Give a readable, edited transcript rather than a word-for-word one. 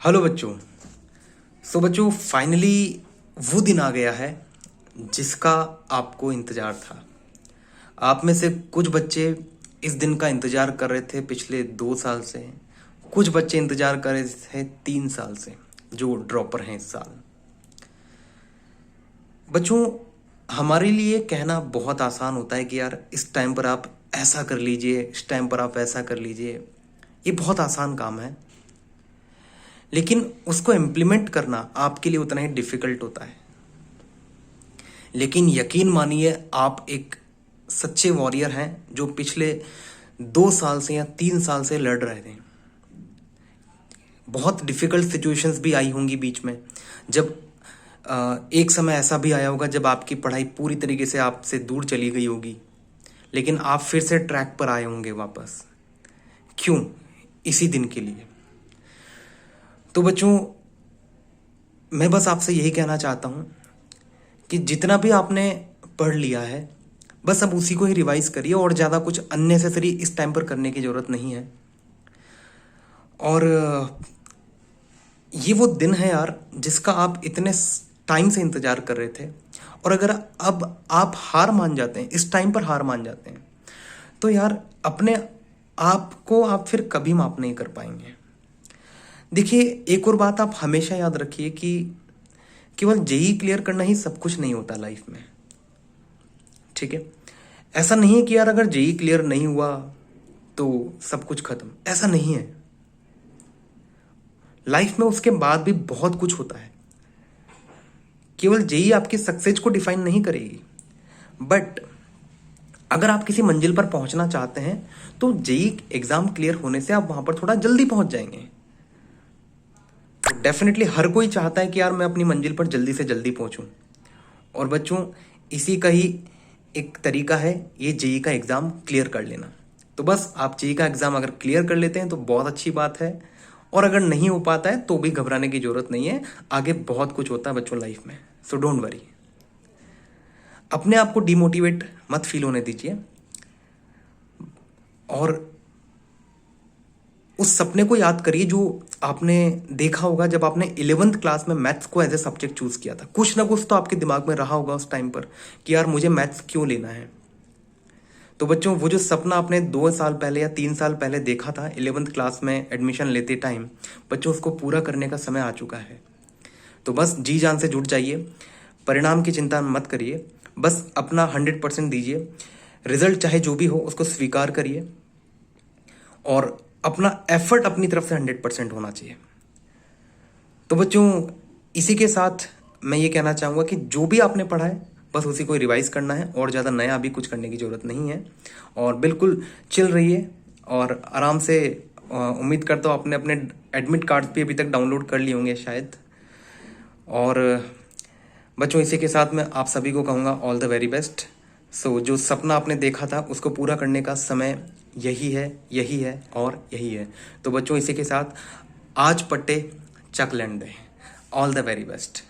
Hello बच्चों। बच्चों finally वो दिन आ गया है जिसका आपको इंतज़ार था। आप में से कुछ बच्चे इस दिन का इंतज़ार कर रहे थे पिछले 2 साल से, कुछ बच्चे इंतज़ार कर रहे थे 3 साल से, जो ड्रॉपर हैं इस साल। बच्चों, हमारे लिए कहना बहुत आसान होता है कि यार इस टाइम पर आप ऐसा कर लीजिए, इस टाइम पर आप ऐसा कर लीजिए। ये बहुत आसान काम है, लेकिन उसको इम्प्लीमेंट करना आपके लिए उतना ही डिफिकल्ट होता है। लेकिन यकीन मानिए, आप एक सच्चे वॉरियर हैं जो पिछले 2 साल से या 3 साल से लड़ रहे थे। बहुत डिफिकल्ट सिचुएशंस भी आई होंगी बीच में, जब एक समय ऐसा भी आया होगा जब आपकी पढ़ाई पूरी तरीके से आपसे दूर चली गई होगी, लेकिन आप फिर से ट्रैक पर आए होंगे वापस। क्यों? इसी दिन के लिए। तो बच्चों, मैं बस आपसे यही कहना चाहता हूँ कि जितना भी आपने पढ़ लिया है, बस अब उसी को ही रिवाइज करिए और ज़्यादा कुछ अननेसेसरी इस टाइम पर करने की ज़रूरत नहीं है। और ये वो दिन है यार जिसका आप इतने टाइम से इंतज़ार कर रहे थे। और अगर अब आप हार मान जाते हैं, इस टाइम पर हार मान जाते हैं, तो यार अपने आप को आप फिर कभी माफ नहीं कर पाएंगे। देखिए, एक और बात आप हमेशा याद रखिए कि केवल जेईई क्लियर करना ही सब कुछ नहीं होता लाइफ में। ठीक है? ऐसा नहीं है कि यार अगर जेईई क्लियर नहीं हुआ तो सब कुछ खत्म, ऐसा नहीं है। लाइफ में उसके बाद भी बहुत कुछ होता है। केवल जेईई आपकी सक्सेस को डिफाइन नहीं करेगी, बट अगर आप किसी मंजिल पर पहुंचना चाहते हैं तो जेईई एग्जाम क्लियर होने से आप वहां पर थोड़ा जल्दी पहुंच जाएंगे। डेफिनेटली हर कोई चाहता है कि यार मैं अपनी मंजिल पर जल्दी से जल्दी पहुंचूं। और बच्चों, इसी का ही एक तरीका है ये जेईई का एग्ज़ाम क्लियर कर लेना। तो बस आप जेईई का एग्ज़ाम अगर क्लियर कर लेते हैं तो बहुत अच्छी बात है, और अगर नहीं हो पाता है तो भी घबराने की ज़रूरत नहीं है। आगे बहुत कुछ होता है बच्चों लाइफ में, सो डोंट वरी। अपने आप को डिमोटिवेट मत फील होने दीजिए, और उस सपने को याद करिए जो आपने देखा होगा जब आपने 11th क्लास में मैथ्स को एज ए सब्जेक्ट चूज किया था। कुछ ना कुछ तो आपके दिमाग में रहा होगा उस टाइम पर कि यार मुझे मैथ्स क्यों लेना है। तो बच्चों, वो जो सपना आपने 2 साल पहले या 3 साल पहले देखा था 11th क्लास में एडमिशन लेते टाइम, बच्चों उसको पूरा करने का समय आ चुका है। तो बस जी जान से जुट जाइए, परिणाम की चिंता मत करिए, बस अपना 100% दीजिए। रिजल्ट चाहे जो भी हो उसको स्वीकार करिए, और अपना एफर्ट अपनी तरफ से 100% होना चाहिए। तो बच्चों, इसी के साथ मैं ये कहना चाहूँगा कि जो भी आपने पढ़ा है बस उसी को रिवाइज करना है, और ज़्यादा नया अभी कुछ करने की ज़रूरत नहीं है। और बिल्कुल चिल रहिए और आराम से। उम्मीद करता हूँ आपने अपने एडमिट कार्ड भी अभी तक डाउनलोड कर लिए होंगे शायद। और बच्चों, इसी के साथ मैं आप सभी को कहूँगा ऑल द वेरी बेस्ट। जो सपना आपने देखा था उसको पूरा करने का समय यही है, यही है और यही है। तो बच्चों, इसी के साथ आज पट्टे चक लेंडे। All the very best.